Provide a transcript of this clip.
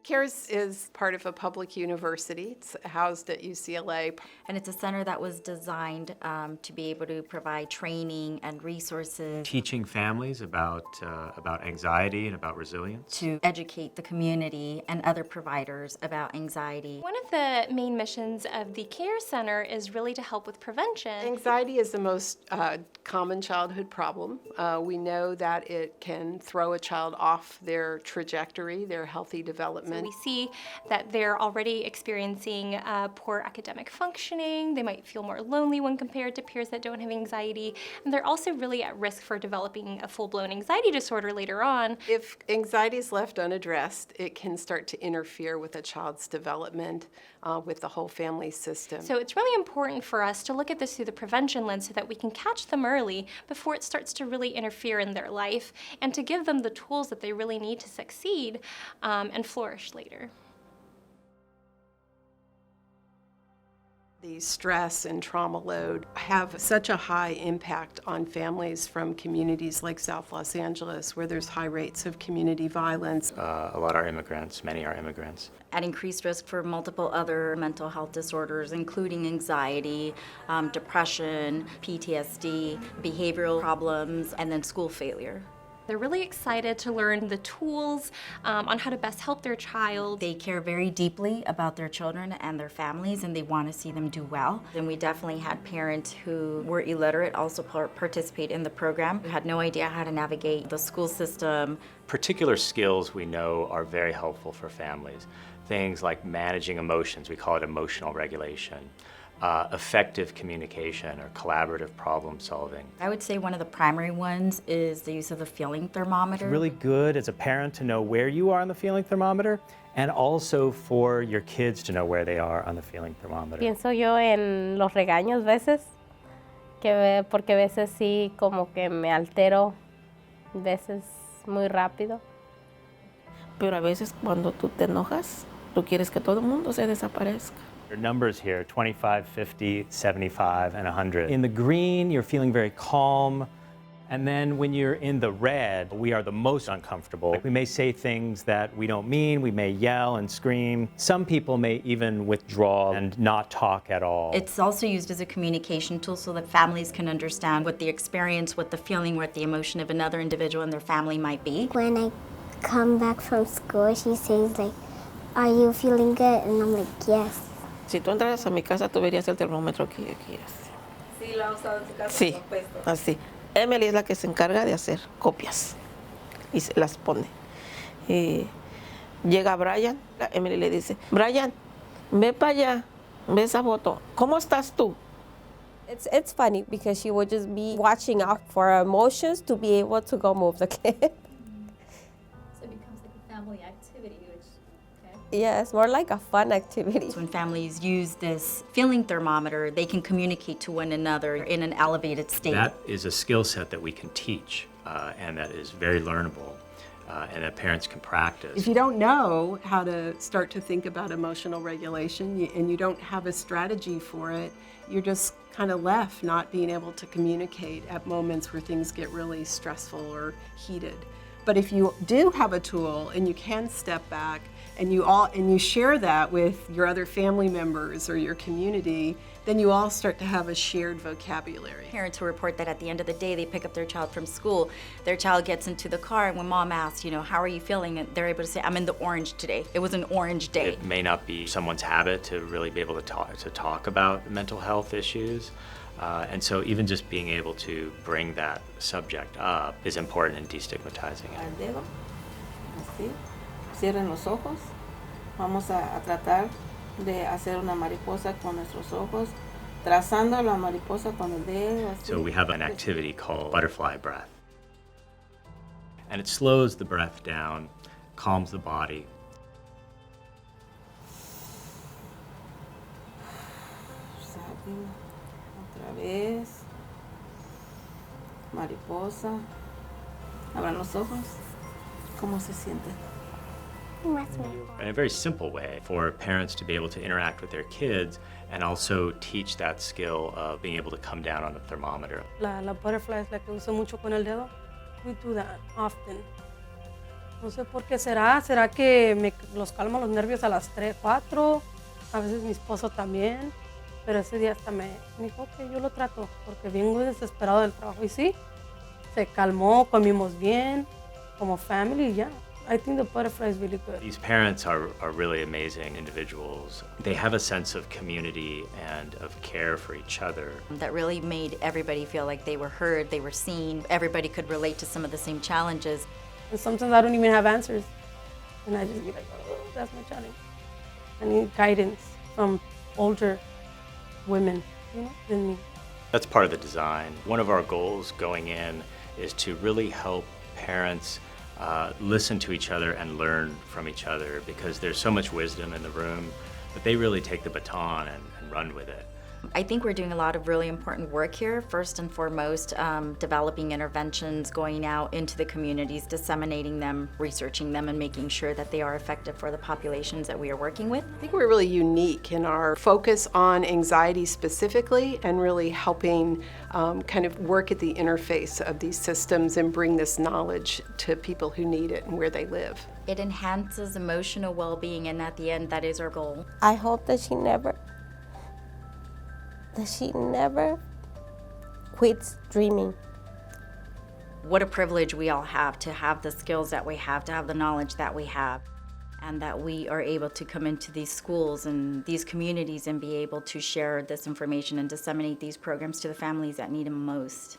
CARES is part of a public university. It's housed at UCLA. And it's a center that was designed to be able to provide training and resources. Teaching families about anxiety and about resilience. To educate the community and other providers about anxiety. One of the main missions of the CARE Center is really to help with prevention. Anxiety is the most common childhood problem. We know that it can throw a child off their trajectory, their healthy development. So we see that they're already experiencing poor academic functioning. They might feel more lonely when compared to peers that don't have anxiety. And they're also really at risk for developing a full-blown anxiety disorder later on. If anxiety is left unaddressed, it can start to interfere with a child's development, with the whole family system. So it's really important for us to look at this through the prevention lens so that we can catch them early before it starts to really interfere in their life, and to give them the tools that they really need to succeed and flourish later. The stress and trauma load have such a high impact on families from communities like South Los Angeles, where there's high rates of community violence. A lot are immigrants, many are immigrants. At increased risk for multiple other mental health disorders, including anxiety, depression, PTSD, behavioral problems, and then school failure. They're really excited to learn the tools on how to best help their child. They care very deeply about their children and their families, and they want to see them do well. And we definitely had parents who were illiterate also participate in the program, who had no idea how to navigate the school system. Particular skills we know are very helpful for families. Things like managing emotions, we call it emotional regulation. Effective communication or collaborative problem solving. I would say one of the primary ones is the use of the feeling thermometer. It's really good as a parent to know where you are on the feeling thermometer, and also for your kids to know where they are on the feeling thermometer. Pienso yo en los regaños veces, porque a veces sí como que me altero, veces muy rápido. Pero a veces cuando tú te enojas, tú quieres que todo el mundo se desaparezca. There are numbers here, 25, 50, 75, and 100. In the green, you're feeling very calm. And then when you're in the red, we are the most uncomfortable. We may say things that we don't mean. We may yell and scream. Some people may even withdraw and not talk at all. It's also used as a communication tool so that families can understand what the experience, what the feeling, what the emotion of another individual and their family might be. When I come back from school, she says like, "Are you feeling good?" And I'm like, "Yes." Si tú entraras a mi casa, tú verías el termómetro aquí así. Sí, lo ha usado en su casa. Sí, así. Emily es la que se encarga de hacer copias y se las pone. Y llega Brian, Emily le dice, Brian, ve para allá, ve esa foto. ¿Cómo estás tú? It's funny because she would just be watching out for her emotions to be able to go move the kid. So it becomes like a family activity, which, okay. Yeah, it's more like a fun activity. When families use this feeling thermometer, they can communicate to one another in an elevated state. That is a skill set that we can teach and that is very learnable and that parents can practice. If you don't know how to start to think about emotional regulation and you don't have a strategy for it, you're just kind of left not being able to communicate at moments where things get really stressful or heated. But if you do have a tool and you can step back and you share that with your other family members or your community, then you all start to have a shared vocabulary. Parents who report that at the end of the day they pick up their child from school, their child gets into the car, and when mom asks, how are you feeling, and they're able to say, I'm in the orange today. It was an orange day. It may not be someone's habit to really be able to talk about mental health issues. And so even just being able to bring that subject up is important in destigmatizing it. Al dedo, así, cierren los ojos. Vamos a tratar de hacer una mariposa con nuestros ojos, trazando la mariposa con el dedo. Así. So we have an activity called butterfly breath. And it slows the breath down, calms the body. Otra vez. Mariposa. Abran los ojos. ¿Cómo se sienten? In a very simple way for parents to be able to interact with their kids and also teach that skill of being able to come down on the thermometer. La butterfly es la que uso mucho con el dedo. We do that often. No sé por qué será. ¿Será que los calma los nervios a las 3, 4? A veces mi esposo también. Pero ese día hasta me dijo que yo lo trato porque vengo desesperado del trabajo. Y sí, se calmó, comimos bien, como family, y ya. I think the butterfly is really good. These parents are really amazing individuals. They have a sense of community and of care for each other. That really made everybody feel like they were heard, they were seen. Everybody could relate to some of the same challenges. And sometimes I don't even have answers. And I just be like, oh, that's my challenge. I need guidance from older women, than me. That's part of the design. One of our goals going in is to really help parents listen to each other and learn from each other, because there's so much wisdom in the room, but they really take the baton and run with it. I think we're doing a lot of really important work here. First and foremost, developing interventions, going out into the communities, disseminating them, researching them, and making sure that they are effective for the populations that we are working with. I think we're really unique in our focus on anxiety specifically, and really helping kind of work at the interface of these systems and bring this knowledge to people who need it and where they live. It enhances emotional well-being, and at the end, that is our goal. I hope that she never quits dreaming. What a privilege we all have to have the skills that we have, to have the knowledge that we have, and that we are able to come into these schools and these communities and be able to share this information and disseminate these programs to the families that need them most.